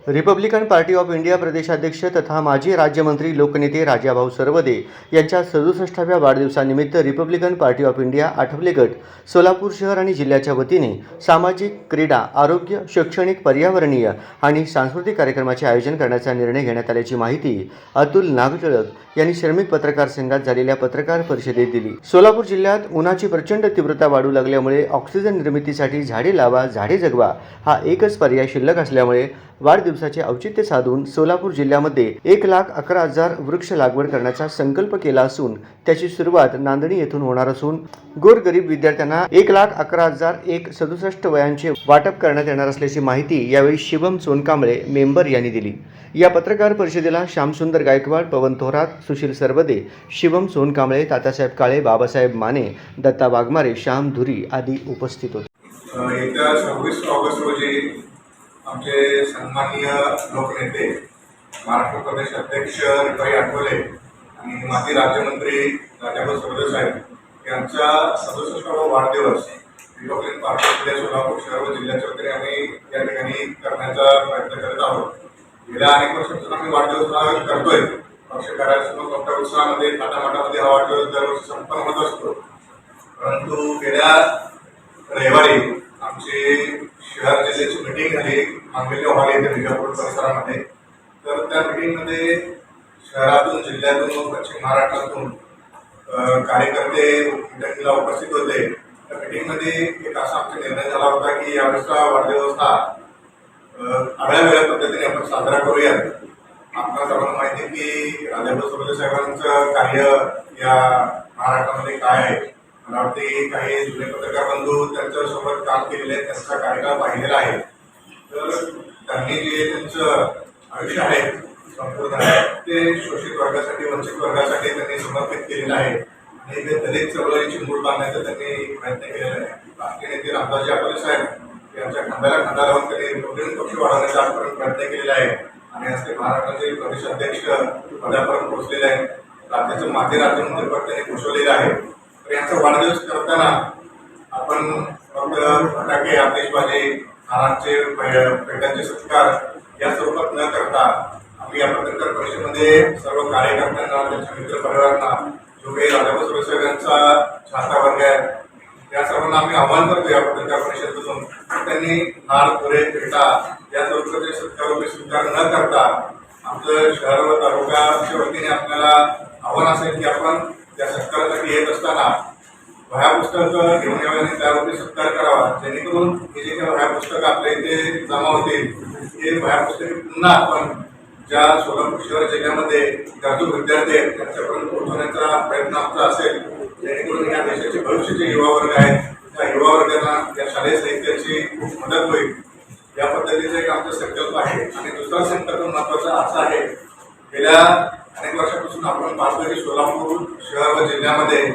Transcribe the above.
Republican party of India प्रदेशाध्यक्ष तथा माजी राज्यमंत्री लोकनेते राजाभाऊ सरवदे यांच्या 67व्या वाढदिवसानिमित्त Republican party of India Athawale गट सोलापूर शहर आणि जिल्ह्याच्या वतीने सामाजिक, क्रीडा, आरोग्य, शैक्षणिक, पर्यावरणीय आणि सांस्कृतिक कार्यक्रमाचे आयोजन करण्याचा निर्णय घेण्यात आल्याची माहिती अतुल नागटिळक यांनी श्रमिक पत्रकार संघात झालेल्या पत्रकार परिषदेत दिली। सोलापूर जिल्ह्यात उन्हाची प्रचंड तीव्रता वाढू लागल्यामुळे ऑक्सिजन निर्मितीसाठी झाडे लावा, झाडे जगवा हा एकच पर्याय शिल्लक असल्यामुळे वाढदिवसाचे औचित्य साधून सोलापूर जिल्ह्यामध्ये 1,11,000 वृक्ष लागवड करण्याचा संकल्प केला असून त्याची सुरुवात नांदणी येथून होणार असून गोरगरीब विद्यार्थ्यांना 1,11,067 वयांचे वाटप करण्यात येणार असल्याची माहिती यावेळी शिवम सोनकांबळे मेंबर यांनी दिली। या पत्रकार परिषदेला श्यामसुंदर गायकवाड, पवन थोरात, सुशील सरवदे, शिवम सोनकांबळे, तातासाहेब काळे, बाबासाहेब माने, दत्ता वाघमारे, श्याम धुरी आदी उपस्थित होते। येत्या 26 ऑगस्ट रोजी आमचे सन्माननीय लोकनेते महाराष्ट्र प्रदेश अध्यक्ष रिपाई आठवले आणि माजी राज्यमंत्री राजाभाऊ सरवदे साहेब यांचा 67वा वाढदिवस Republican party of India Solapur शहर व जिल्ह्याच्या वतीने आम्ही या ठिकाणी करण्याचा प्रयत्न करत आहोत। गेल्या अनेक वर्षांपासून आम्ही वाढदिवस करतोय। पक्ष कार्यालयासमोर मोठ्या उत्साहामध्ये थाटामाटामध्ये हा वाढदिवस दरवर्षी संपन्न होत असतो, परंतु गेल्या रविवारी आमची शहर जिल्ह्याची मीटिंग झाली मांगेली हॉल येथे विजापूर परिसरामध्ये। तर त्या मीटिंगमध्ये शहरातून, जिल्ह्यातून व पश्चिम महाराष्ट्रातून कार्यकर्ते मीटिंगला उपस्थित होते। त्या मीटिंगमध्ये एक असा आमचा निर्णय झाला होता की यावेळेसचा वाढदिवस हा आगळ्या पद्धतीने आपण साजरा करूयात। आपल्याला सर्वांना माहिती आहे की राजाभाऊ सरवदे साहेबांचं कार्य या महाराष्ट्रामध्ये काय आहे। मला वाटते काही जुने पत्रकार बंधू त्यांच्यासोबत काम केलेले आहे, त्यांचा कार्यकाळ पाहिलेला आहे। तर त्यांनी जे त्यांचं आयुष्य आहे संपूर्ण ते शोषित वर्गासाठी, वंचित वर्गासाठी त्यांनी समर्पित केलेलं आहे आणि ते दलित चळवळीची मूळ बांधण्याचा त्यांनी प्रयत्न केलेला आहे। राष्ट्रीय नेते रामदासजी आठवले साहेब यांच्या खांद्याला खांदा लावून त्यांनी रिपब्लिकन पक्ष वाढवण्याचा आजपर्यंत प्रयत्न केलेला आहे आणि आज ते महाराष्ट्राचे प्रदेशाध्यक्ष पदापर्यंत पोहोचलेले आहेत। राज्याचं माजी राज्यमंत्री पद त्यांनी भूषवलेलं आहे। तर यांचा वाढदिवस करताना आपण फक्त फटाके, आतिषबाजी, हारांचे, पेट्यांचे सत्कार या स्वरूपात न करता आम्ही या पत्रकार परिषदेमध्ये सर्व कार्यकर्त्यांना, त्यांच्या मित्र परिवारांना, जो काही राजाभाऊ सरवदे साहेब यांचा चाहता वर्ग आहे या सर्वांना आम्ही आव्हान करतो या पत्रकार परिषदेतून त्यांनी हार, फुले, पेटा या स्वरूपाचे सत्कारोपी स्वीकार न करता आमचं शहर व तालुक्याच्या वतीने आपल्याला आव्हान असेल की आपण त्या सत्कारासाठी येत असताना वह्या पुस्तकं घेऊन यावे आणि त्यावरती सत्कार करावा, जेणेकरून हे जे काही वह्या पुस्तकं आपल्या इथे जमा होतील हे वह्या पुस्तके पुन्हा आपण ज्या सोलापूर शहर जिल्ह्यामध्ये गरजू विद्यार्थी आहेत त्यांच्यापर्यंत पोहोचवण्याचा प्रयत्न आमचा असेल, जेणेकरून या देशाचे भविष्याचे युवा वर्ग आहेत त्या युवा वर्गांना या शालेय साहित्याची खूप मदत होईल। या पद्धतीचा एक आमचा संकल्प आहे। आणि दुसरा संकल्प महत्त्वाचा असा आहे, गेल्या अनेक वर्षापासून आपण पाहतोय की सोलापूर शहर व जिल्ह्यामध्ये